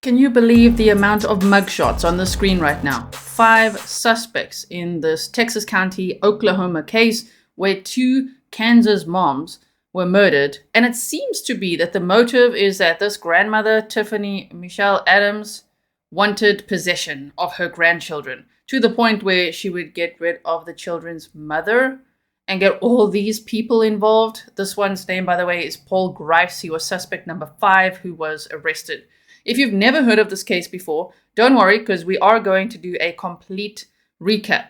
Can you believe the amount of mugshots on the screen right now? 5 suspects in this Texas County, Oklahoma case where 2 Kansas moms were murdered. And it seems to be that the motive is that this grandmother, Tiffany Michelle Adams, wanted possession of her grandchildren to the point where she would get rid of the children's mother and get all these people involved. This one's name, by the way, is Paul Grice. He was suspect number 5 who was arrested. If you've never heard of this case before, don't worry, because we are going to do a complete recap.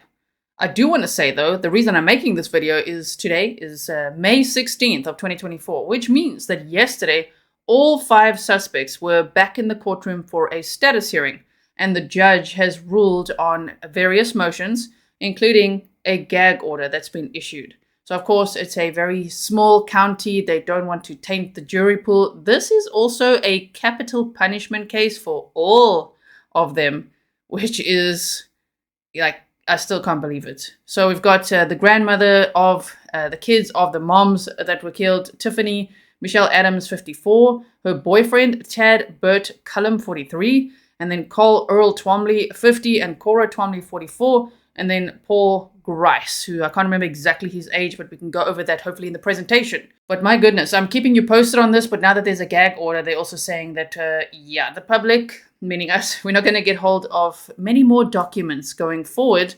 I do want to say, though, the reason I'm making this video is today is May 16th of 2024, which means that yesterday, all 5 suspects were back in the courtroom for a status hearing, and the judge has ruled on various motions, including a gag order that's been issued. So, of course, it's a very small county. They don't want to taint the jury pool. This is also a capital punishment case for all of them, which is, like, I still can't believe it. So we've got the grandmother of the kids of the moms that were killed, Tiffany Michelle Adams, 54, her boyfriend, Tad Burt Cullum, 43, and then Cole Earl Twombly, 50, and Cora Twombly, 44, and then Paul Grice, who I can't remember exactly his age, but we can go over that hopefully in the presentation. But my goodness, I'm keeping you posted on this, but now that there's a gag order, they're also saying that, the public, meaning us, we're not going to get hold of many more documents going forward.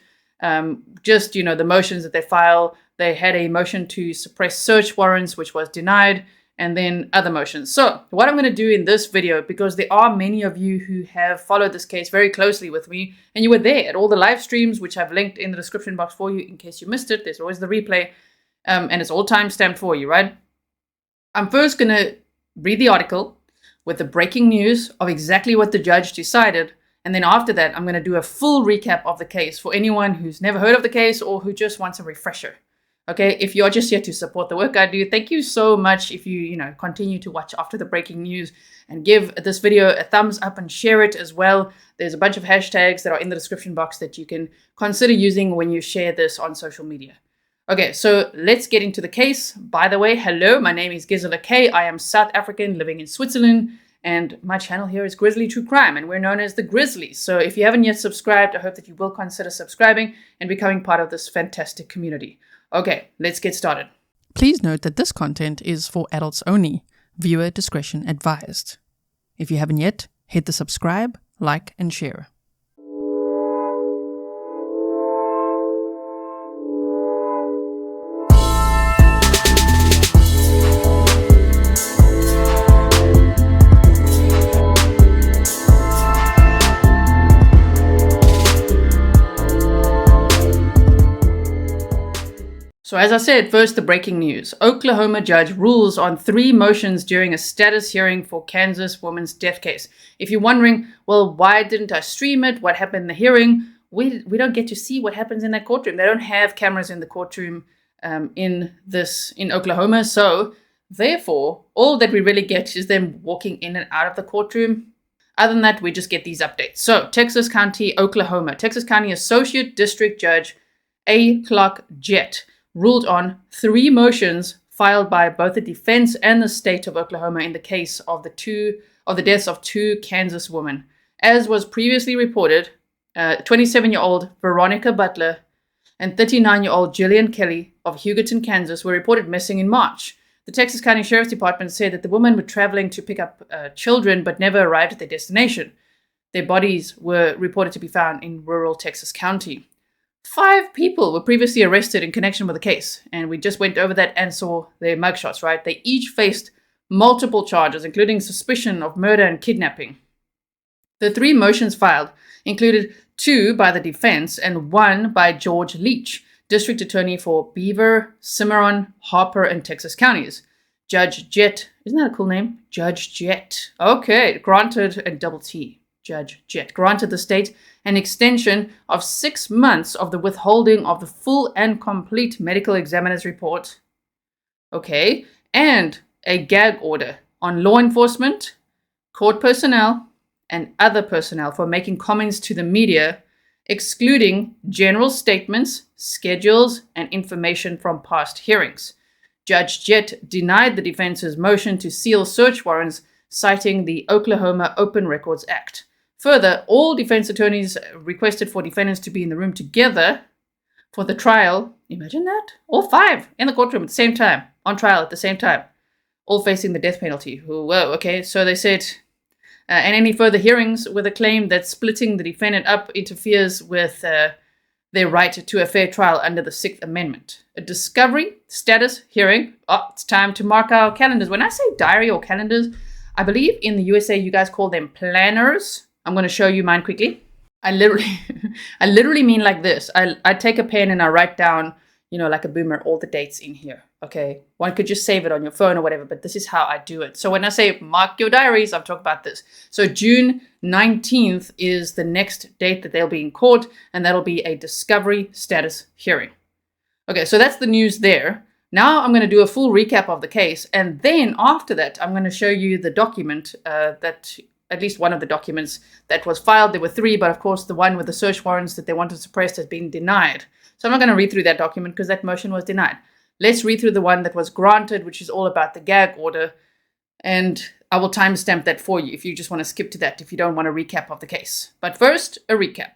Just, the motions that they file, they had a motion to suppress search warrants, which was denied, and then other motions. So what I'm going to do in this video, because there are many of you who have followed this case very closely with me, and you were there at all the live streams, which I've linked in the description box for you in case you missed it. There's always the replay, and it's all time-stamped for you, right? I'm first going to read the article with the breaking news of exactly what the judge decided, and then after that, I'm going to do a full recap of the case for anyone who's never heard of the case or who just wants a refresher. Okay, if you're just here to support the work I do, thank you so much if you, continue to watch after the breaking news and give this video a thumbs up and share it as well. There's a bunch of hashtags that are in the description box that you can consider using when you share this on social media. Okay, so let's get into the case. By the way, hello, my name is Jilian Kelley. I am South African living in Switzerland, and my channel here is Grizzly True Crime, and we're known as the Grizzlies. So if you haven't yet subscribed, I hope that you will consider subscribing and becoming part of this fantastic community. Okay, let's get started. Please note that this content is for adults only. Viewer discretion advised. If you haven't yet, hit the subscribe, like, and share. So as I said, first the breaking news. Oklahoma judge rules on 3 motions during a status hearing for Kansas woman's death case. If you're wondering, well, why didn't I stream it? What happened in the hearing? We don't get to see what happens in that courtroom. They don't have cameras in the courtroom in Oklahoma. So therefore, all that we really get is them walking in and out of the courtroom. Other than that, we just get these updates. So Texas County, Oklahoma. Texas County Associate District Judge A. Clark Jett ruled on 3 motions filed by both the defense and the state of Oklahoma in the case of the deaths of 2 Kansas women. As was previously reported, 27-year-old Veronica Butler and 39-year-old Jilian Kelly of Hugoton, Kansas were reported missing in March. The Texas County Sheriff's Department said that the women were traveling to pick up children but never arrived at their destination. Their bodies were reported to be found in rural Texas County. 5 people were previously arrested in connection with the case, and we just went over that and saw their mugshots, right? They each faced multiple charges, including suspicion of murder and kidnapping. The 3 motions filed included 2 by the defense and 1 by George Leach, district attorney for Beaver, Cimarron, Harper, and Texas counties. Judge Jett, isn't that a cool name? Judge Jett. Okay, granted, and double T. Judge Jett granted the state an extension of 6 months of the withholding of the full and complete medical examiner's report. Okay, and a gag order on law enforcement, court personnel, and other personnel for making comments to the media, excluding general statements, schedules, and information from past hearings. Judge Jett denied the defense's motion to seal search warrants, citing the Oklahoma Open Records Act. Further, all defense attorneys requested for defendants to be in the room together for the trial. Imagine that. All 5 in the courtroom at the same time, on trial at the same time, all facing the death penalty. Whoa, okay. So they said, and any further hearings with a claim that splitting the defendant up interferes with their right to a fair trial under the 6th Amendment. A discovery status hearing. Oh, it's time to mark our calendars. When I say diary or calendars, I believe in the USA you guys call them planners. I'm going to show you mine quickly. I literally mean like this. I take a pen and I write down, like a boomer, all the dates in here. Okay. One could just save it on your phone or whatever, but this is how I do it. So when I say mark your diaries, I'm talking about this. So June 19th is the next date that they'll be in court, and that'll be a discovery status hearing. Okay. So that's the news there. Now I'm going to do a full recap of the case. And then after that, I'm going to show you the document that at least one of the documents that was filed. There were 3, but of course the one with the search warrants that they wanted suppressed has been denied. So I'm not going to read through that document because that motion was denied. Let's read through the one that was granted, which is all about the gag order. And I will timestamp that for you if you just want to skip to that, if you don't want a recap of the case. But first, a recap.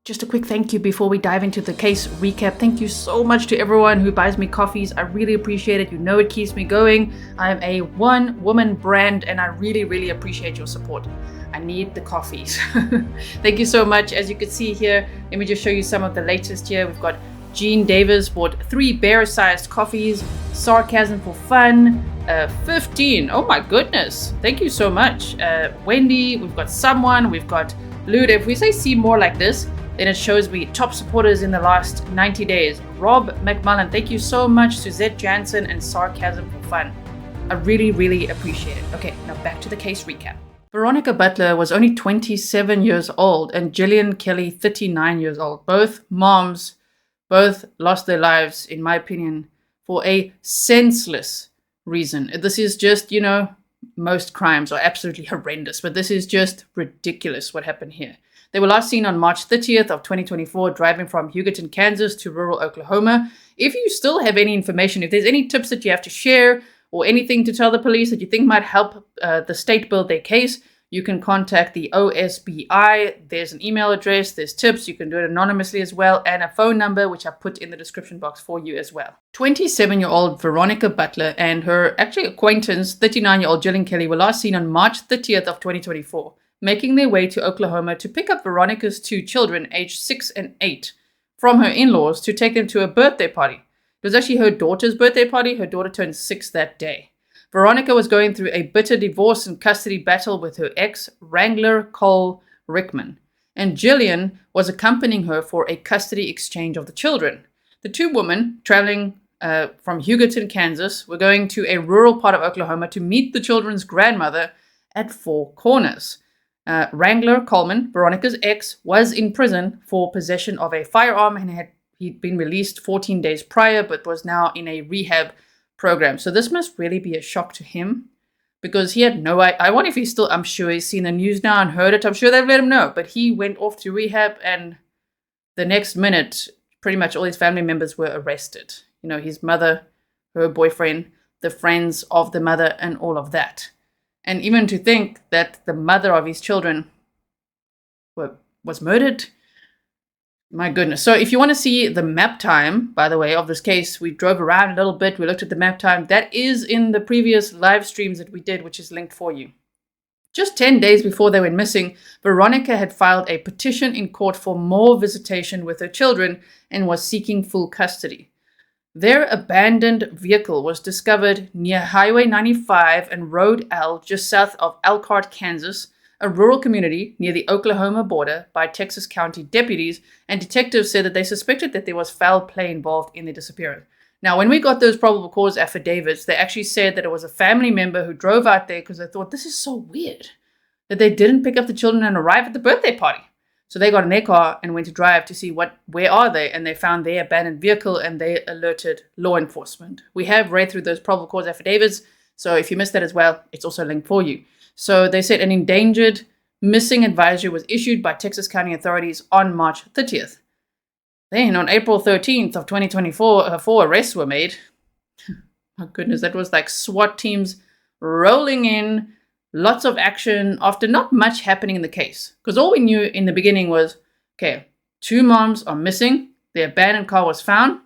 Just a quick thank you before we dive into the case recap. Thank you so much to everyone who buys me coffees. I really appreciate it. You know it keeps me going. I'm a one-woman brand, and I really, really appreciate your support. I need the coffees. Thank you so much. As you can see here, let me just show you some of the latest here. We've got Jean Davis bought 3 bear-sized coffees. Sarcasm for Fun, 15. Oh my goodness. Thank you so much. Wendy, we've got someone, we've got Lude. If we say see more like this, then it shows me top supporters in the last 90 days. Rob McMullen, thank you so much. Suzette Jansen and Sarcasm for Fun. I really, really appreciate it. Okay, now back to the case recap. Veronica Butler was only 27 years old and Jilian Kelly 39 years old. Both moms, both lost their lives, in my opinion, for a senseless reason. This is just, most crimes are absolutely horrendous, but this is just ridiculous what happened here. They were last seen on March 30th of 2024, driving from Hugoton, Kansas to rural Oklahoma. If you still have any information, if there's any tips that you have to share or anything to tell the police that you think might help the state build their case, you can contact the OSBI. There's an email address, there's tips. You can do it anonymously as well, and a phone number, which I put in the description box for you as well. 27-year-old Veronica Butler and her acquaintance, 39-year-old Jilian Kelly, were last seen on March 30th of 2024. Making their way to Oklahoma to pick up Veronica's 2 children, aged 6 and 8, from her in-laws to take them to a birthday party. It was actually her daughter's birthday party. Her daughter turned 6 that day. Veronica was going through a bitter divorce and custody battle with her ex, Wrangler Cole Rickman, and Jilian was accompanying her for a custody exchange of the children. The 2 women, traveling from Hugoton, Kansas, were going to a rural part of Oklahoma to meet the children's grandmother at 4 Corners. Wrangler Coleman, Veronica's ex, was in prison for possession of a firearm and he'd been released 14 days prior, but was now in a rehab program. So this must really be a shock to him because he had no idea. I wonder if he's still, I'm sure he's seen the news now and heard it. I'm sure they've let him know, but he went off to rehab and the next minute, pretty much all his family members were arrested. His mother, her boyfriend, the friends of the mother, and all of that. And even to think that the mother of his children was murdered. My goodness. So if you want to see the map time, by the way, of this case, we drove around a little bit. We looked at the map time. That is in the previous live streams that we did, which is linked for you. Just 10 days before they went missing, Veronica had filed a petition in court for more visitation with her children and was seeking full custody. Their abandoned vehicle was discovered near Highway 95 and Road L, just south of Elkhart, Kansas, a rural community near the Oklahoma border, by Texas County deputies, and detectives said that they suspected that there was foul play involved in the disappearance. Now, when we got those probable cause affidavits, they actually said that it was a family member who drove out there because they thought, this is so weird that they didn't pick up the children and arrive at the birthday party. So they got in their car and went to drive to see where are they, and they found their abandoned vehicle and they alerted law enforcement. We have read through those probable cause affidavits, so if you missed that as well, it's also linked for you. So they said an endangered missing advisory was issued by Texas County authorities on March 30th. Then on April 13th of 2024, 4 arrests were made. My goodness, that was like SWAT teams rolling in, lots of action after not much happening in the case. Because all we knew in the beginning was, okay, 2 moms are missing, their abandoned car was found,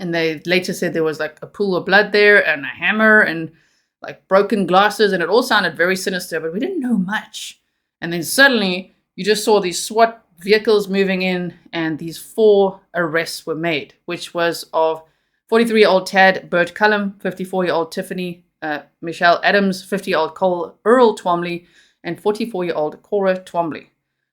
and they later said there was like a pool of blood there and a hammer and like broken glasses, and it all sounded very sinister, but we didn't know much. And then suddenly you just saw these SWAT vehicles moving in, and these 4 arrests were made, which was of 43-year-old Tad Burt Cullum, 54-year-old Tiffany Michelle Adams, 50-year-old Cole Earl Twombly, and 44-year-old Cora Twombly.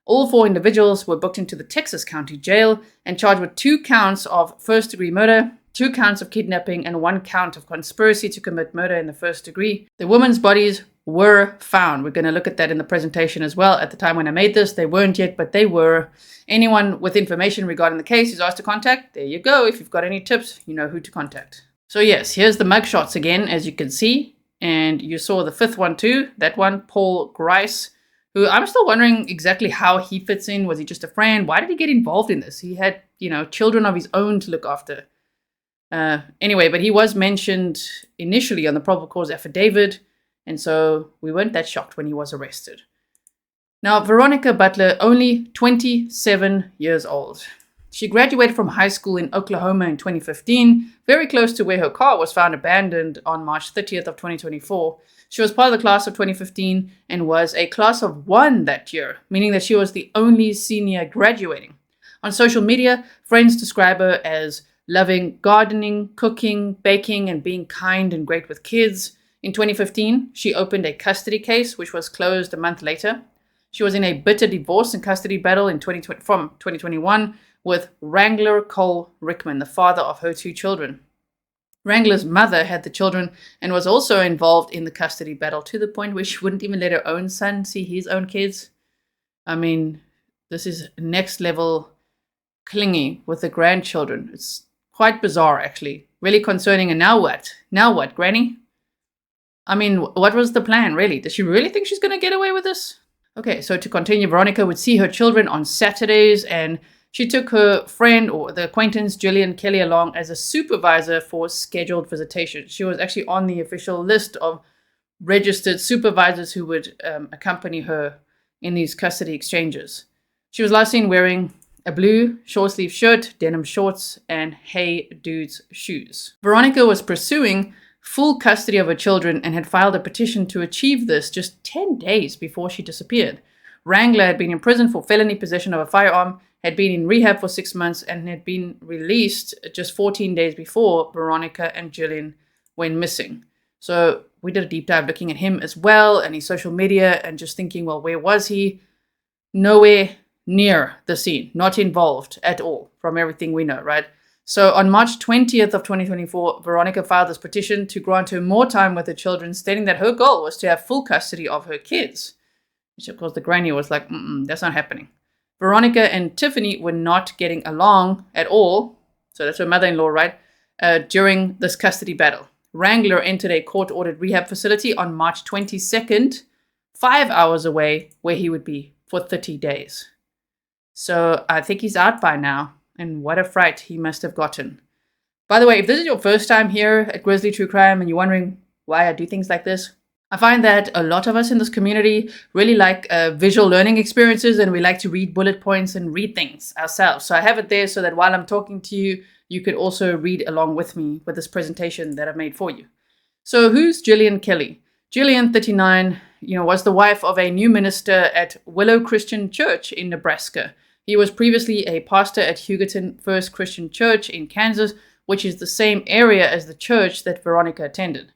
All 4 individuals were booked into the Texas County Jail and charged with 2 counts of first-degree murder, 2 counts of kidnapping, and 1 count of conspiracy to commit murder in the first degree. The women's bodies were found. We're going to look at that in the presentation as well. At the time when I made this, they weren't yet, but they were. Anyone with information regarding the case is asked to contact. There you go. If you've got any tips, you know who to contact. So yes, here's the mugshots again, as you can see. And you saw the 5th one too. That one, Paul Grice, who I'm still wondering exactly how he fits in. Was he just a friend? Why did he get involved in this? He had, children of his own to look after. Anyway, but he was mentioned initially on the probable cause affidavit, and so we weren't that shocked when he was arrested. Now, Veronica Butler, only 27 years old. She graduated from high school in Oklahoma in 2015, very close to where her car was found abandoned on March 30th of 2024. She was part of the class of 2015 and was a class of 1 that year, meaning that she was the only senior graduating. On social media, friends describe her as loving gardening, cooking, baking, and being kind and great with kids. In 2015, she opened a custody case, which was closed a month later. She was in a bitter divorce and custody battle from 2021 with Wrangler Cole Rickman, the father of her 2 children. Wrangler's mother had the children and was also involved in the custody battle to the point where she wouldn't even let her own son see his own kids. I mean, this is next level clingy with the grandchildren. It's quite bizarre, actually. Really concerning. And now what? Now what, Granny? I mean, what was the plan, really? Does she really think she's going to get away with this? Okay, so to continue, Veronica would see her children on Saturdays, and she took her friend or the acquaintance Jilian Kelly along as a supervisor for scheduled visitation. She was actually on the official list of registered supervisors who would accompany her in these custody exchanges. She was last seen wearing a blue short-sleeve shirt, denim shorts, and Hey Dudes shoes. Veronica was pursuing full custody of her children and had filed a petition to achieve this just 10 days before she disappeared. Wrangler had been in prison for felony possession of a firearm, had been in rehab for 6 months, and had been released just 14 days before Veronica and Jilian went missing. So we did a deep dive looking at him as well and his social media and just thinking, well, where was he? Nowhere near the scene, not involved at all from everything we know, right? So on March 20th of 2024, Veronica filed this petition to grant her more time with her children, stating that her goal was to have full custody of her kids. Which, of course, the granny was like, that's not happening. Veronica and Tiffany were not getting along at all. So that's her mother-in-law, right? During this custody battle. Wrangler entered a court-ordered rehab facility on March 22nd, 5 hours away, where he would be for 30 days. So I think he's out by now. And what a fright he must have gotten. By the way, if this is your first time here at Grizzly True Crime and you're wondering why I do things like this, I find that a lot of us in this community really like visual learning experiences, and we like to read bullet points and read things ourselves. So I have it there so that while I'm talking to you, you could also read along with me with this presentation that I've made for you. So who's Jilian Kelly? Jilian, 39, was the wife of a new minister at Willow Christian Church in Nebraska. He was previously a pastor at Hugoton First Christian Church in Kansas, which is the same area as the church that Veronica attended.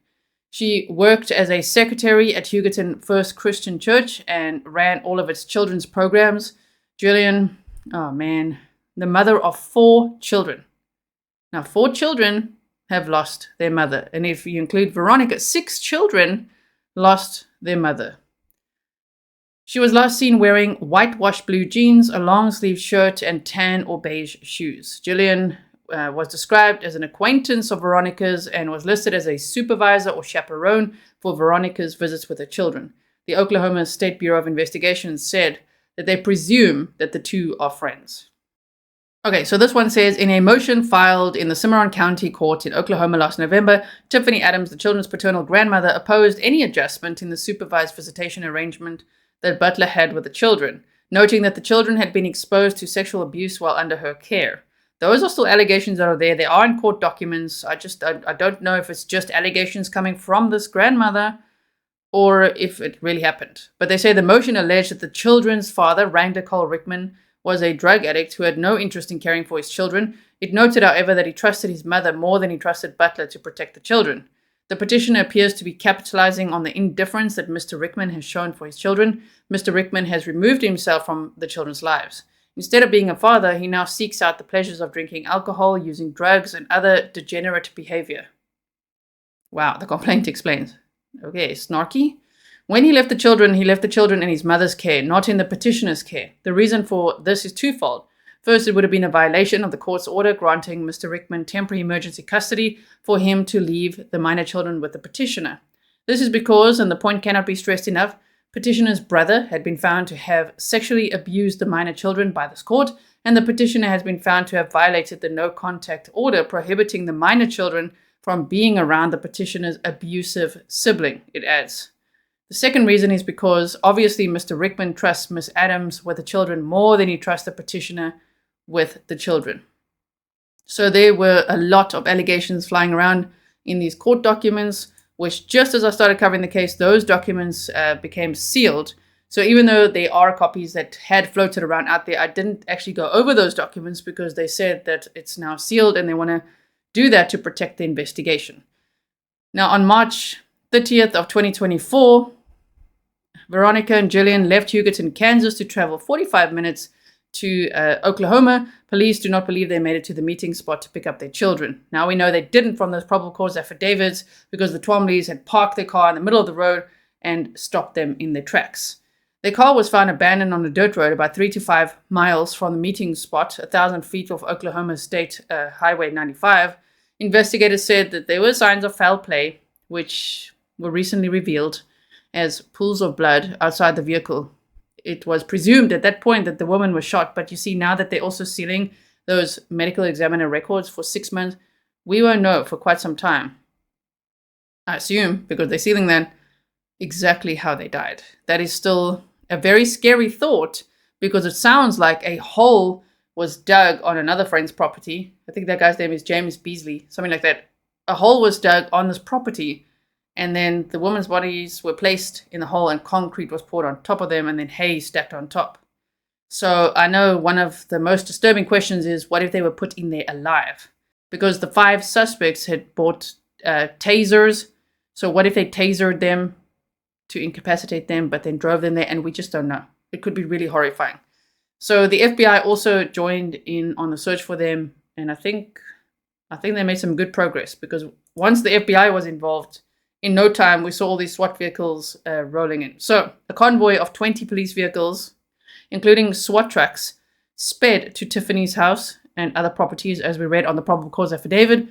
She worked as a secretary at Hugoton First Christian Church and ran all of its children's programs. Jilian, the mother of 4 children. Now, 4 children have lost their mother. And if you include Veronica, 6 children lost their mother. She was last seen wearing whitewashed blue jeans, a long-sleeved shirt, and tan or beige shoes. Jilian was described as an acquaintance of Veronica's and was listed as a supervisor or chaperone for Veronica's visits with her children. The Oklahoma State Bureau of Investigation said that they presume that the 2 are friends. Okay, so this one says, in a motion filed in the Cimarron County Court in Oklahoma last November, Tiffany Adams, the children's paternal grandmother, opposed any adjustment in the supervised visitation arrangement that Butler had with the children, noting that the children had been exposed to sexual abuse while under her care. Those are still allegations that are there. They are in court documents. I don't know if it's just allegations coming from this grandmother or if it really happened. But they say the motion alleged that the children's father, Wrangler Cole Rickman, was a drug addict who had no interest in caring for his children. It noted, however, that he trusted his mother more than he trusted Butler to protect the children. The petitioner appears to be capitalizing on the indifference that Mr. Rickman has shown for his children. Mr. Rickman has removed himself from the children's lives. Instead of being a father, he now seeks out the pleasures of drinking alcohol, using drugs, and other degenerate behavior. Wow, the complaint explains. Okay, snarky. When he left the children in his mother's care, not in the petitioner's care. The reason for this is twofold. First, it would have been a violation of the court's order granting Mr. Rickman temporary emergency custody for him to leave the minor children with the petitioner. This is because, and the point cannot be stressed enough, petitioner's brother had been found to have sexually abused the minor children by this court, and the petitioner has been found to have violated the no-contact order prohibiting the minor children from being around the petitioner's abusive sibling, it adds. The second reason is because, obviously, Mr. Rickman trusts Miss Adams with the children more than he trusts the petitioner with the children. So there were a lot of allegations flying around in these court documents, which just as I started covering the case, those documents became sealed. So even though there are copies that had floated around out there, I didn't actually go over those documents because they said that it's now sealed and they want to do that to protect the investigation. Now, on March 30th of 2024, Veronica and Jilian left Hugoton, Kansas to travel 45 minutes to Oklahoma. Police do not believe they made it to the meeting spot to pick up their children. Now we know they didn't from those probable cause affidavits because the Twomleys had parked their car in the middle of the road and stopped them in their tracks. Their car was found abandoned on a dirt road about 3 to 5 miles from the meeting spot, 1,000 feet off Oklahoma State Highway 95. Investigators said that there were signs of foul play, which were recently revealed as pools of blood outside the vehicle. It was presumed at that point that the woman was shot, but you see now that they're also sealing those medical examiner records for 6 months, we won't know for quite some time. I assume, because they're sealing that, exactly how they died. That is still a very scary thought because it sounds like a hole was dug on another friend's property. I think that guy's name is James Beasley, something like that. A hole was dug on this property, and then the woman's bodies were placed in the hole and concrete was poured on top of them and then hay stacked on top. So I know one of the most disturbing questions is, what if they were put in there alive? Because the 5 suspects had bought tasers. So what if they tasered them to incapacitate them, but then drove them there, and we just don't know. It could be really horrifying. So the FBI also joined in on the search for them, and I think they made some good progress because once the FBI was involved, in no time we saw all these SWAT vehicles rolling in. So a convoy of 20 police vehicles, including SWAT trucks, sped to Tiffany's house and other properties, as we read on the probable cause affidavit.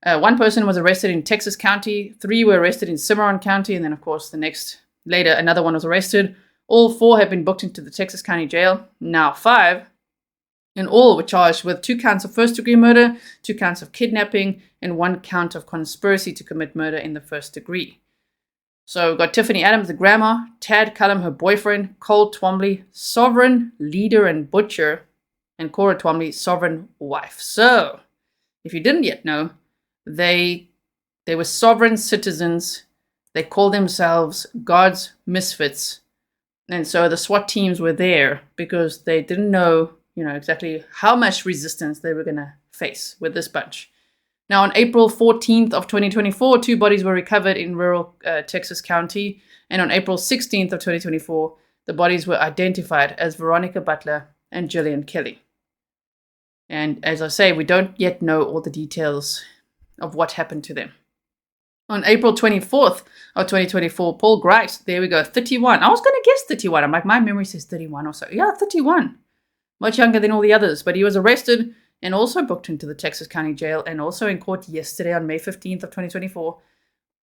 1 person was arrested in Texas County, 3 were arrested in Cimarron County, and then, of course, later, another one was arrested. All 4 have been booked into the Texas County Jail. Now 5 in all were charged with 2 counts of first-degree murder, 2 counts of kidnapping, and 1 count of conspiracy to commit murder in the first degree. So we've got Tiffany Adams, the grandma, Tad Cullum, her boyfriend, Cole Twombly, sovereign leader and butcher, and Cora Twombly, sovereign wife. So, if you didn't yet know, they were sovereign citizens. They called themselves God's misfits. And so the SWAT teams were there because they didn't know, exactly how much resistance they were going to face with this bunch. Now, on April 14th of 2024, 2 bodies were recovered in rural Texas County. And on April 16th of 2024, the bodies were identified as Veronica Butler and Jilian Kelly. And as I say, we don't yet know all the details of what happened to them. On April 24th of 2024, Paul Grice, there we go, 31. I was going to guess 31. I'm like, my memory says 31 or so. Yeah, 31. Much younger than all the others. But he was arrested and also booked into the Texas County Jail and also in court yesterday on May 15th of 2024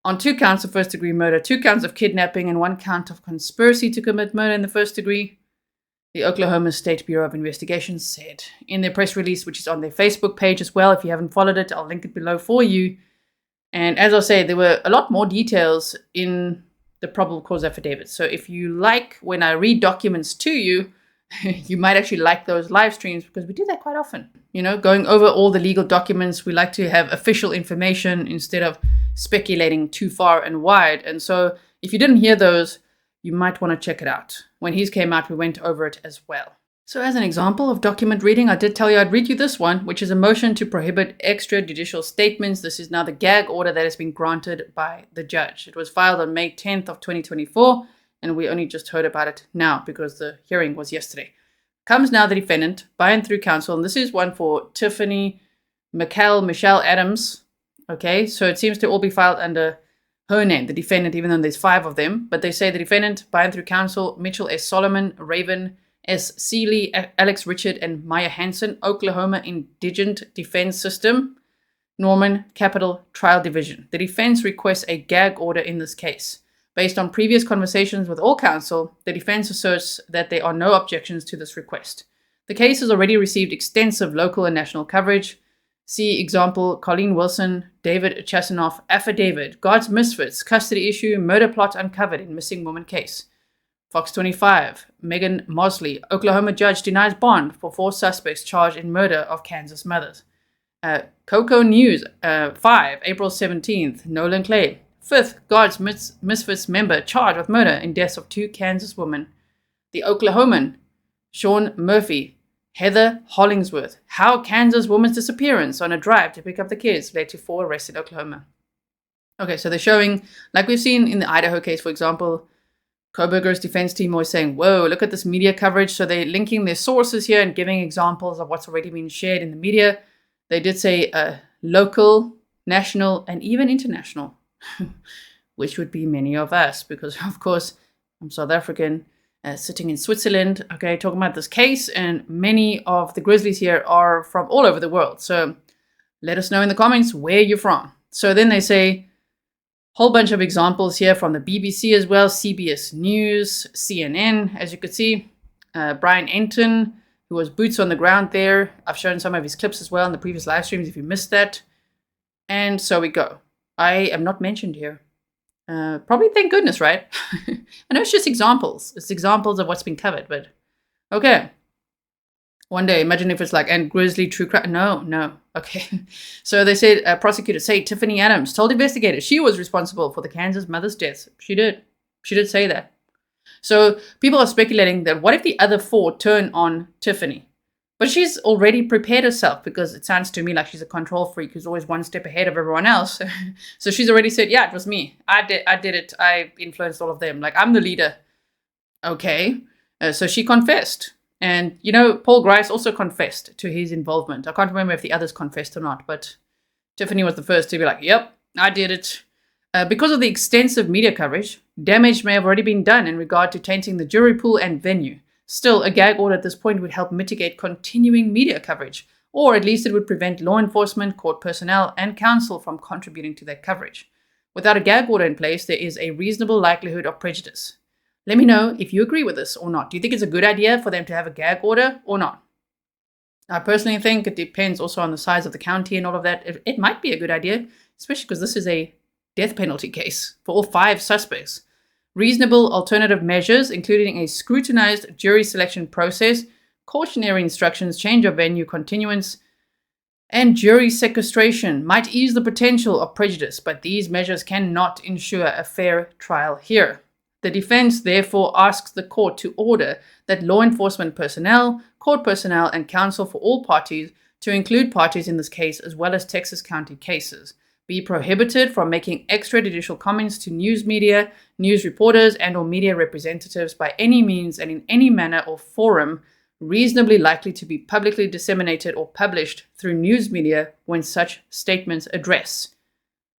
on 2 counts of first-degree murder, 2 counts of kidnapping, and 1 count of conspiracy to commit murder in the first degree. The Oklahoma State Bureau of Investigation said in their press release, which is on their Facebook page as well. If you haven't followed it, I'll link it below for you. And as I say, there were a lot more details in the probable cause affidavit. So if you like when I read documents to you, you might actually like those live streams, because we do that quite often. You know, going over all the legal documents, we like to have official information instead of speculating too far and wide. And so if you didn't hear those, you might want to check it out. When his came out, we went over it as well. So as an example of document reading, I did tell you I'd read you this one, which is a motion to prohibit extrajudicial statements. This is now the gag order that has been granted by the judge. It was filed on May 10th of 2024, and we only just heard about it now because the hearing was yesterday. Comes now the defendant, by and through counsel, and this is one for Tiffany Michelle Adams. Okay, so it seems to all be filed under her name, the defendant, even though there's 5 of them. But they say the defendant, by and through counsel, Mitchell S. Solomon, Raven S. Seeley, Alex Richard, and Maya Hansen, Oklahoma Indigent Defense System, Norman Capital Trial Division. The defense requests a gag order in this case. Based on previous conversations with all counsel, the defense asserts that there are no objections to this request. The case has already received extensive local and national coverage. See example, Colleen Wilson, David Chasanoff, affidavit, God's misfits, custody issue, murder plot uncovered in missing woman case. Fox 25, Megan Mosley, Oklahoma judge denies bond for 4 suspects charged in murder of Kansas mothers. Coco News, 5, April 17th, Nolan Clay, 5th, God's Misfits member charged with murder in deaths of 2 Kansas women. The Oklahoman, Sean Murphy, Heather Hollingsworth, how Kansas woman's disappearance on a drive to pick up the kids led to 4 arrests in Oklahoma. Okay, so they're showing, like we've seen in the Idaho case, for example, Koberger's defense team was saying, whoa, look at this media coverage. So they're linking their sources here and giving examples of what's already been shared in the media. They did say local, national, and even international, which would be many of us, because, of course, I'm South African, sitting in Switzerland, okay, talking about this case, and many of the Grizzlies here are from all over the world. So let us know in the comments where you're from. So then they say, whole bunch of examples here from the BBC as well, CBS News, CNN, as you could see. Brian Enton, who was boots on the ground there. I've shown some of his clips as well in the previous live streams if you missed that. And so we go. I am not mentioned here. Probably thank goodness, right? I know it's just examples. It's examples of what's been covered, but okay. One day, imagine if it's like, and Grizzly true crime. No. Okay. So they said, prosecutors say Tiffany Adams told investigators she was responsible for the Kansas mother's deaths. She did. She did say that. So people are speculating that what if the other 4 turn on Tiffany? But she's already prepared herself, because it sounds to me like she's a control freak who's always one step ahead of everyone else. So she's already said, yeah, it was me. I did it. I influenced all of them. Like, I'm the leader. Okay. So she confessed. And, you know, Paul Grice also confessed to his involvement. I can't remember if the others confessed or not, but Tiffany was the first to be like, yep, I did it. Because of the extensive media coverage, damage may have already been done in regard to tainting the jury pool and venue. Still, a gag order at this point would help mitigate continuing media coverage, or at least it would prevent law enforcement, court personnel, and counsel from contributing to that coverage. Without a gag order in place, there is a reasonable likelihood of prejudice. Let me know if you agree with this or not. Do you think it's a good idea for them to have a gag order or not? I personally think it depends also on the size of the county and all of that. It might be a good idea, especially because this is a death penalty case for all 5 suspects. Reasonable alternative measures, including a scrutinized jury selection process, cautionary instructions, change of venue, continuance, and jury sequestration might ease the potential of prejudice, but these measures cannot ensure a fair trial here. The defense therefore asks the court to order that law enforcement personnel, court personnel, and counsel for all parties, to include parties in this case as well as Texas County cases, be prohibited from making extrajudicial comments to news media, news reporters, and or media representatives by any means and in any manner or forum reasonably likely to be publicly disseminated or published through news media when such statements address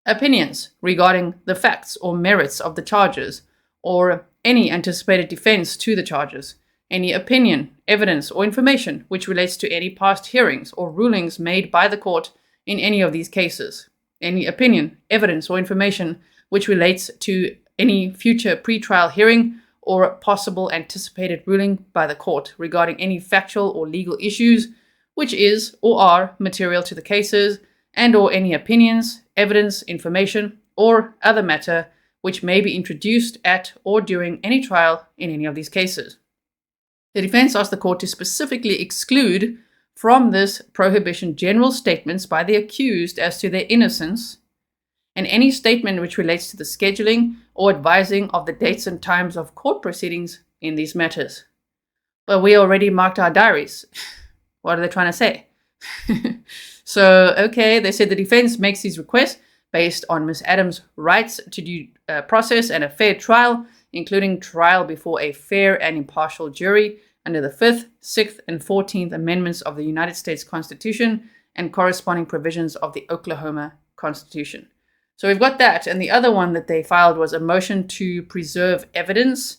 opinions regarding the facts or merits of the charges, or any anticipated defense to the charges, any opinion, evidence, or information which relates to any past hearings or rulings made by the court in any of these cases, any opinion, evidence, or information which relates to any future pretrial hearing or a possible anticipated ruling by the court regarding any factual or legal issues which is or are material to the cases, and or any opinions, evidence, information, or other matter which may be introduced at or during any trial in any of these cases. The defense asked the court to specifically exclude from this prohibition general statements by the accused as to their innocence, and any statement which relates to the scheduling or advising of the dates and times of court proceedings in these matters. But we already marked our diaries. What are they trying to say? So, okay, they said the defense makes these requests based on Ms. Adams' rights to due process and a fair trial, including trial before a fair and impartial jury under the 5th, 6th, and 14th Amendments of the United States Constitution and corresponding provisions of the Oklahoma Constitution. So we've got that, and the other one that they filed was a motion to preserve evidence,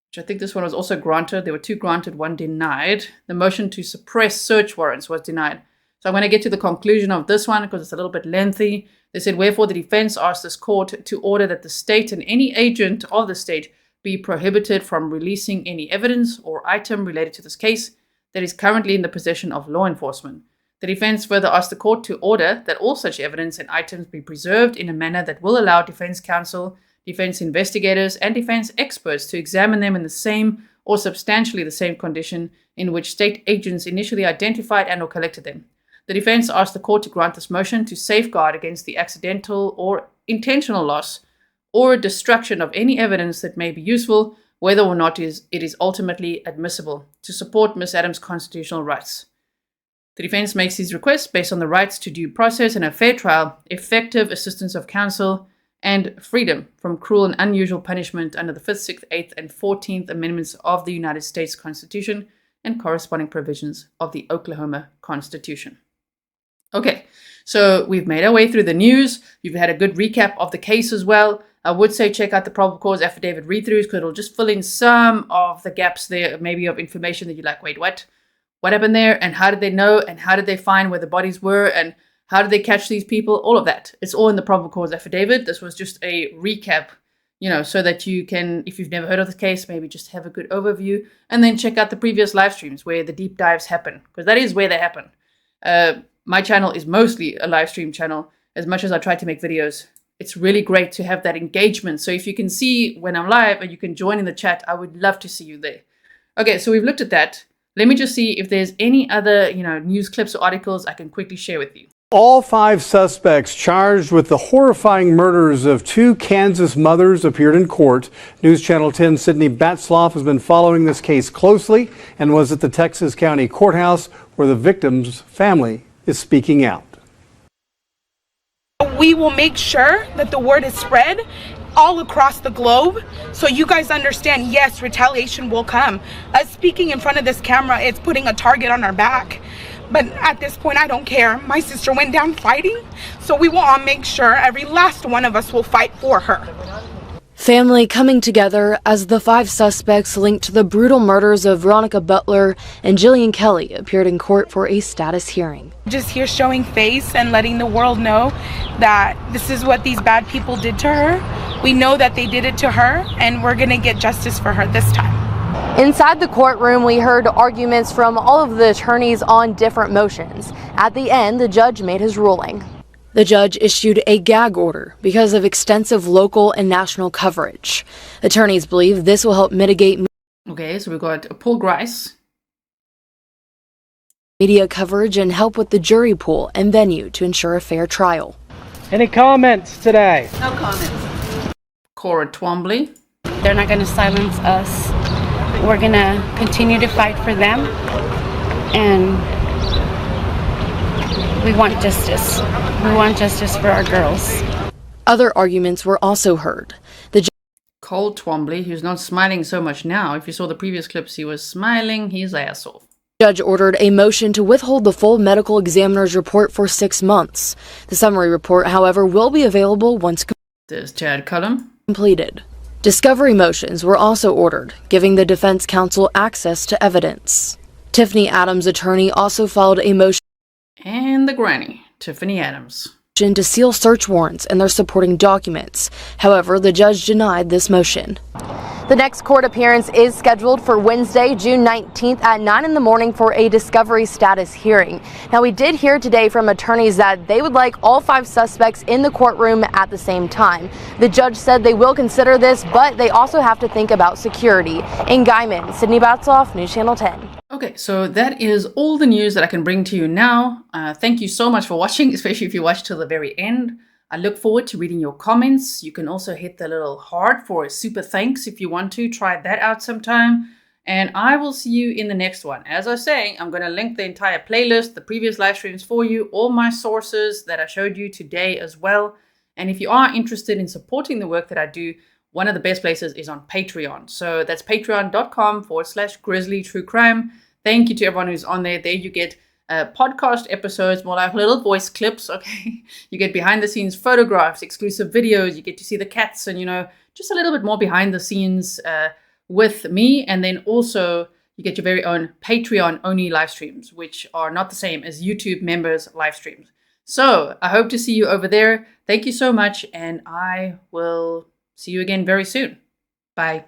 which I think this one was also granted. There were 2 granted, 1 denied. The motion to suppress search warrants was denied. So I'm going to get to the conclusion of this one because it's a little bit lengthy. They said, wherefore the defense asked this court to order that the state and any agent of the state be prohibited from releasing any evidence or item related to this case that is currently in the possession of law enforcement. The defense further asked the court to order that all such evidence and items be preserved in a manner that will allow defense counsel, defense investigators, and defense experts to examine them in the same or substantially the same condition in which state agents initially identified and or collected them. The defense asked the court to grant this motion to safeguard against the accidental or intentional loss or destruction of any evidence that may be useful, whether or not it is ultimately admissible, to support Ms. Adams' constitutional rights. The defense makes these requests based on the rights to due process and a fair trial, effective assistance of counsel, and freedom from cruel and unusual punishment under the 5th, 6th, 8th, and 14th Amendments of the United States Constitution and corresponding provisions of the Oklahoma Constitution. Okay, so we've made our way through the news. You've had a good recap of the case as well. I would say check out the probable cause affidavit read-throughs because it'll just fill in some of the gaps there, maybe of information that you're like, wait, what? What happened there? And how did they know? And how did they find where the bodies were? And how did they catch these people? All of that. It's all in the probable cause affidavit. This was just a recap, so that you can, if you've never heard of the case, maybe just have a good overview. And then check out the previous live streams where the deep dives happen, because that is where they happen. My channel is mostly a live stream channel. As much as I try to make videos, it's really great to have that engagement. So if you can see when I'm live and you can join in the chat, I would love to see you there. Okay, so we've looked at that. Let me just see if there's any other, news clips or articles I can quickly share with you. All 5 suspects charged with the horrifying murders of 2 Kansas mothers appeared in court. News Channel 10 Sydney Batsloff has been following this case closely and was at the Texas County Courthouse where the victim's family is speaking out. We will make sure that the word is spread all across the globe so you guys understand, yes, retaliation will come. Us speaking in front of this camera, it's putting a target on our back. But at this point, I don't care. My sister went down fighting, so we will all make sure every last one of us will fight for her. Family coming together as the 5 suspects linked to the brutal murders of Veronica Butler and Jilian Kelly appeared in court for a status hearing. Just here showing face and letting the world know that this is what these bad people did to her. We know that they did it to her, and we're going to get justice for her this time. Inside the courtroom, we heard arguments from all of the attorneys on different motions. At the end, the judge made his ruling. The judge issued a gag order because of extensive local and national coverage. Attorneys believe this will help mitigate Okay, so we've got Paul Grice. Media coverage and help with the jury pool and venue to ensure a fair trial. Any comments today? No comments. Cora Twombly. They're not going to silence us. We're going to continue to fight for them, and we want justice. We want justice for our girls. Other arguments were also heard. Cole Twombly, who's not smiling so much now. If you saw the previous clips, he was smiling his ass off. Judge ordered a motion to withhold the full medical examiner's report for 6 months. The summary report, however, will be available once There's Chad Cullum. completed. Discovery motions were also ordered, giving the defense counsel access to evidence. Tiffany Adams' attorney also filed a motion And the granny, Tiffany Adams. question to seal search warrants and their supporting documents. However, the judge denied this motion. The next court appearance is scheduled for Wednesday, June 19th at 9 in the morning for a discovery status hearing. Now, we did hear today from attorneys that they would like all 5 suspects in the courtroom at the same time. The judge said they will consider this, but they also have to think about security. In Guyman, Sydney Batsloff, News Channel 10. Okay, so that is all the news that I can bring to you now. Thank you so much for watching, especially if you watched till the very end. I look forward to reading your comments. You can also hit the little heart for a super thanks if you want to. Try that out sometime. And I will see you in the next one. As I was saying, I'm going to link the entire playlist, the previous live streams for you, all my sources that I showed you today as well. And if you are interested in supporting the work that I do, one of the best places is on Patreon. So that's patreon.com/Grizzly True Crime. Thank you to everyone who's on there. There you get podcast episodes, more like little voice clips, okay? You get behind the scenes photographs, exclusive videos, you get to see the cats and, just a little bit more behind the scenes with me. And then also you get your very own Patreon only live streams, which are not the same as YouTube members live streams. So I hope to see you over there. Thank you so much. And I will see you again very soon. Bye.